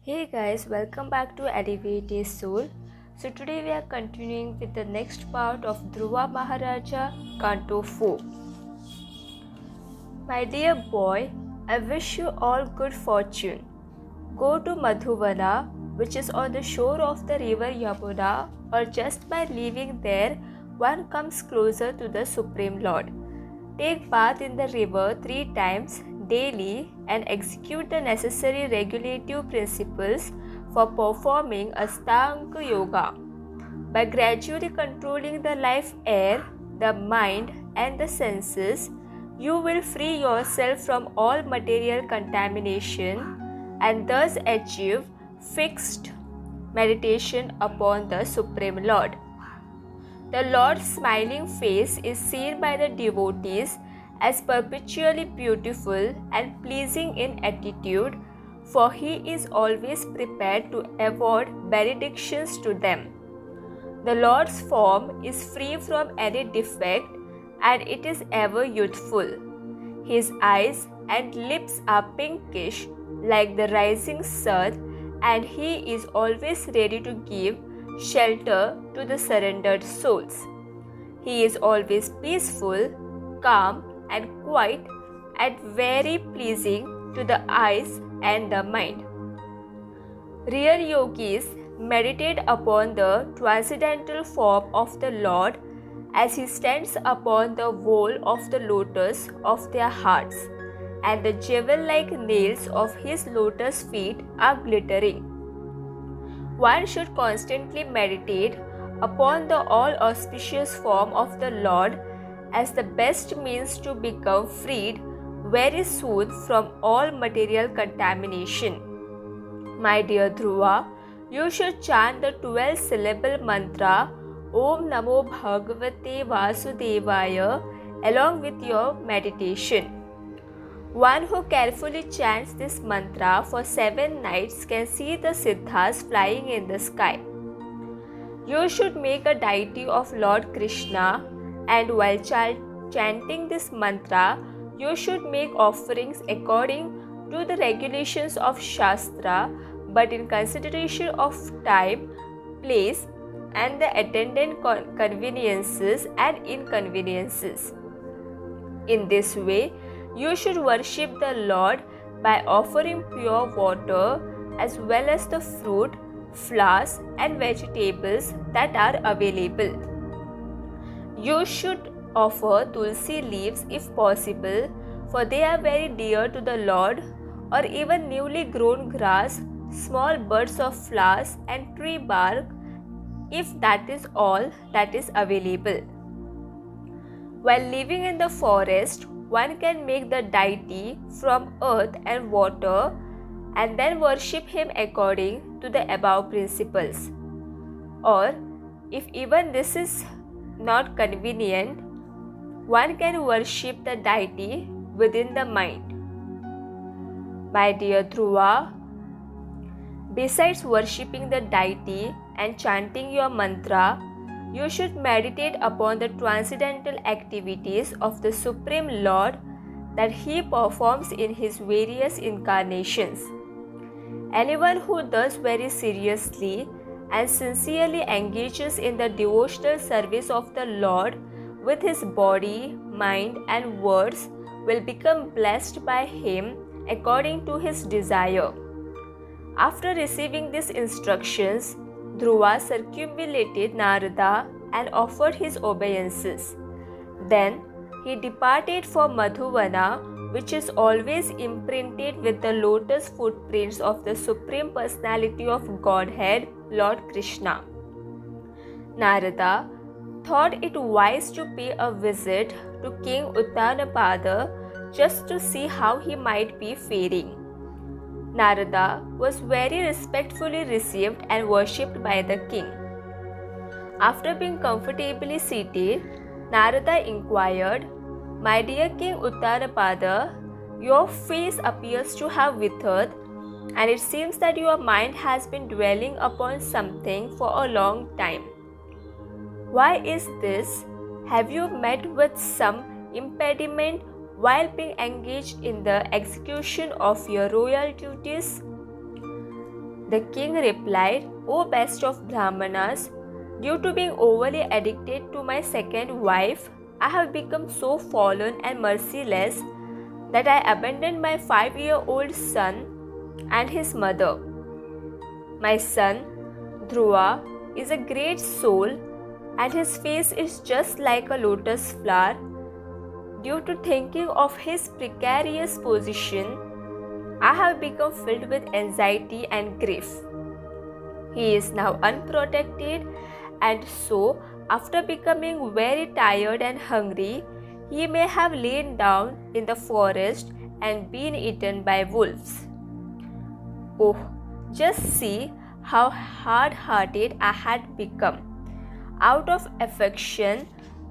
Hey guys, welcome back to Alleviated Soul. So today we are continuing with the next part of Dhruva Mahārāja, Canto 4. My dear boy, I wish you all good fortune. Go to Madhuvana, which is on the shore of the river Yamuna, or just by living there, one comes closer to the Supreme Lord. Take bath in the river 3 times daily and execute the necessary regulative principles for performing Astanga Yoga. By gradually controlling the life air, the mind, and the senses, you will free yourself from all material contamination and thus achieve fixed meditation upon the Supreme Lord. The Lord's smiling face is seen by the devotees as perpetually beautiful and pleasing in attitude, for He is always prepared to award benedictions to them. The Lord's form is free from any defect and it is ever youthful. His eyes and lips are pinkish like the rising sun, and He is always ready to give shelter to the surrendered souls. He is always peaceful, calm, and quiet, and very pleasing to the eyes and the mind. Real yogis meditate upon the transcendental form of the Lord as He stands upon the wall of the lotus of their hearts, and the jewel-like nails of His lotus feet are glittering. One should constantly meditate upon the all-auspicious form of the Lord as the best means to become freed very soon from all material contamination. My dear Dhruva, you should chant the 12-syllable mantra Om Namo Bhagavate Vasudevaya along with your meditation. One who carefully chants this mantra for 7 nights can see the siddhas flying in the sky. You should make a deity of Lord Krishna, and while chanting this mantra, you should make offerings according to the regulations of Shastra, but in consideration of time, place, and the attendant conveniences and inconveniences. In this way, you should worship the Lord by offering pure water as well as the fruit, flowers, and vegetables that are available. You should offer tulsi leaves if possible, for they are very dear to the Lord, or even newly grown grass, small buds of flowers, and tree bark, if that is all that is available. While living in the forest, one can make the deity from earth and water and then worship him according to the above principles. Or, if even this is not convenient, one can worship the deity within the mind. My dear Dhruva, besides worshipping the deity and chanting your mantra, you should meditate upon the transcendental activities of the Supreme Lord that He performs in His various incarnations. Anyone who thus very seriously and sincerely engages in the devotional service of the Lord with his body, mind, and words will become blessed by Him according to his desire. After receiving these instructions, Dhruva circumambulated Narada and offered his obeisances. Then he departed for Madhuvana, which is always imprinted with the lotus footprints of the Supreme Personality of Godhead, Lord Krishna. Narada thought it wise to pay a visit to King Uttanapada just to see how he might be faring. Narada was very respectfully received and worshipped by the king. After being comfortably seated, Narada inquired, My dear King Uttanapada, your face appears to have withered, and it seems that your mind has been dwelling upon something for a long time. Why is this? Have you met with some impediment while being engaged in the execution of your royal duties? The king replied, "O best of Brahmanas, due to being overly addicted to my second wife, I have become so fallen and merciless that I abandoned my 5-year-old son and his mother. My son, Dhruva, is a great soul, and his face is just like a lotus flower. Due to thinking of his precarious position, I have become filled with anxiety and grief. He is now unprotected, and so, after becoming very tired and hungry, he may have lain down in the forest and been eaten by wolves. Oh, just see how hard-hearted I had become. Out of affection,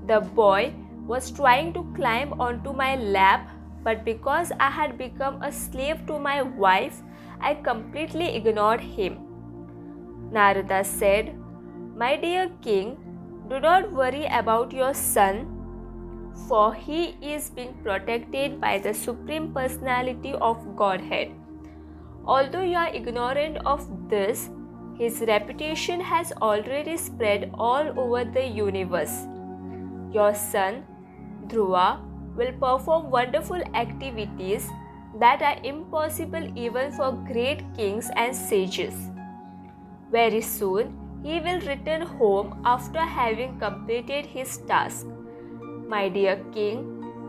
the boy was trying to climb onto my lap, but because I had become a slave to my wife, I completely ignored him." Narada said, "My dear king, do not worry about your son, for he is being protected by the Supreme Personality of Godhead. Although you are ignorant of this, his reputation has already spread all over the universe. Your son, Dhruva, will perform wonderful activities that are impossible even for great kings and sages. Very soon, he will return home after having completed his task. My dear king,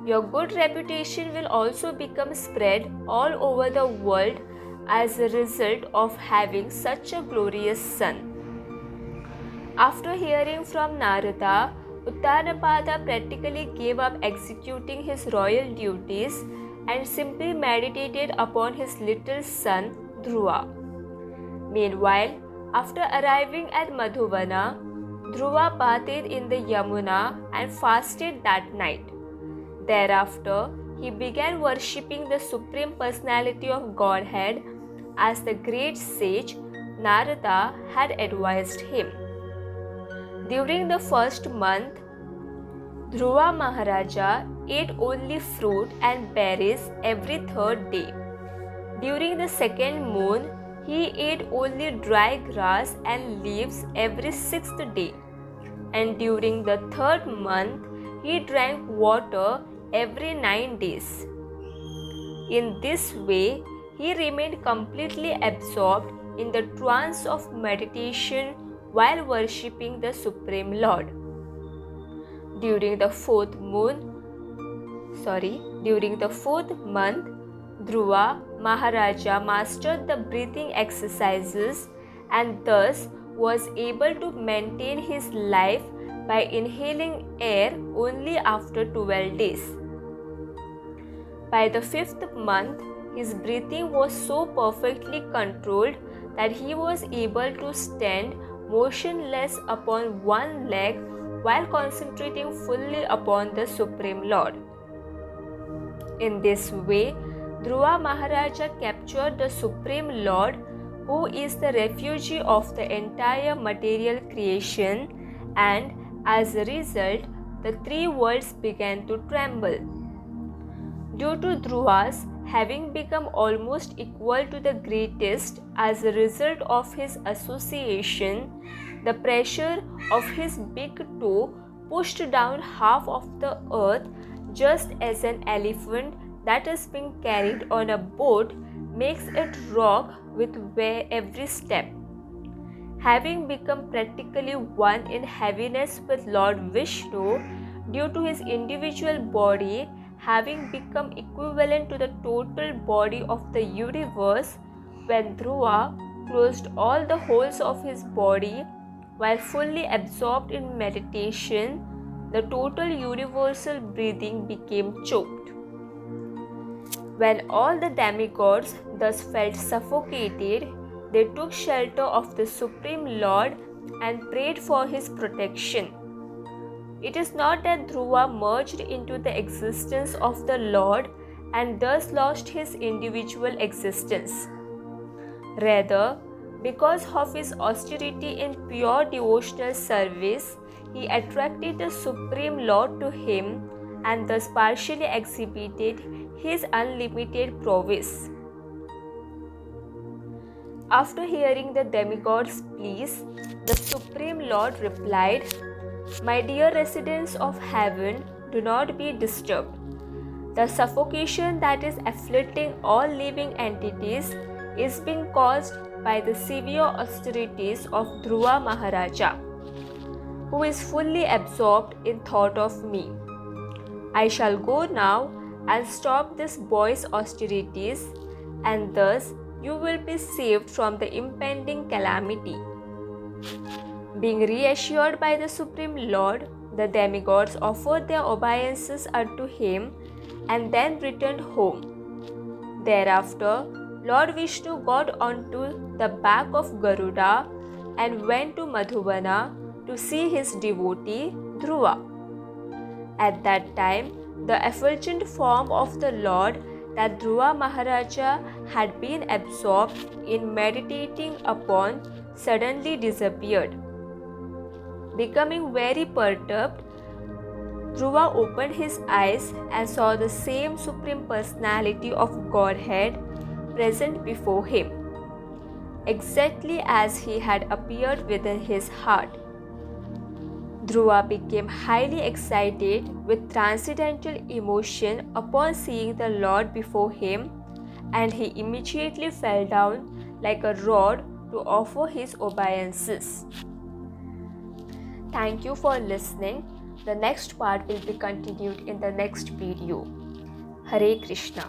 your good reputation will also become spread all over the world as a result of having such a glorious son." After hearing from Narada, Uttanapada practically gave up executing his royal duties and simply meditated upon his little son Dhruva. Meanwhile, after arriving at Madhuvana, Dhruva bathed in the Yamuna and fasted that night. Thereafter, he began worshipping the Supreme Personality of Godhead as the great sage Narada had advised him. During the first month, Dhruva Mahārāja ate only fruit and berries every third day. During the second moon, he ate only dry grass and leaves every sixth day. And during the third month, he drank water every 9 days. In this way, he remained completely absorbed in the trance of meditation while worshipping the Supreme Lord. During the fourth month, Dhruva Mahārāja mastered the breathing exercises and thus was able to maintain his life by inhaling air only after 12 days. By the 5th month, his breathing was so perfectly controlled that he was able to stand motionless upon one leg while concentrating fully upon the Supreme Lord. In this way, Dhruva Mahārāja captured the Supreme Lord, who is the refugee of the entire material creation, and as a result, the 3 worlds began to tremble. Due to Dhruva's having become almost equal to the greatest as a result of his association, the pressure of his big toe pushed down half of the earth, just as an elephant that is being carried on a boat makes it rock with every step. Having become practically one in heaviness with Lord Vishnu, due to his individual body having become equivalent to the total body of the universe, when Dhruva closed all the holes of his body while fully absorbed in meditation, the total universal breathing became choked. When all the demigods thus felt suffocated, they took shelter of the Supreme Lord and prayed for his protection. It is not that Dhruva merged into the existence of the Lord and thus lost his individual existence. Rather, because of his austerity in pure devotional service, he attracted the Supreme Lord to him and thus partially exhibited his unlimited prowess. After hearing the demigod's pleas, the Supreme Lord replied, "My dear residents of heaven, do not be disturbed. The suffocation that is afflicting all living entities is being caused by the severe austerities of Dhruva Mahārāja, who is fully absorbed in thought of me. I shall go now and stop this boy's austerities, and thus you will be saved from the impending calamity." Being reassured by the Supreme Lord, the demigods offered their obeisances unto him and then returned home. Thereafter, Lord Vishnu got onto the back of Garuda and went to Madhuvana to see his devotee Dhruva. At that time, the effulgent form of the Lord that Dhruva Mahārāja had been absorbed in meditating upon suddenly disappeared. Becoming very perturbed, Dhruva opened his eyes and saw the same Supreme Personality of Godhead present before him, exactly as he had appeared within his heart. Dhruva became highly excited with transcendental emotion upon seeing the Lord before him, and he immediately fell down like a rod to offer his obeisances. Thank you for listening. The next part will be continued in the next video. Hare Krishna.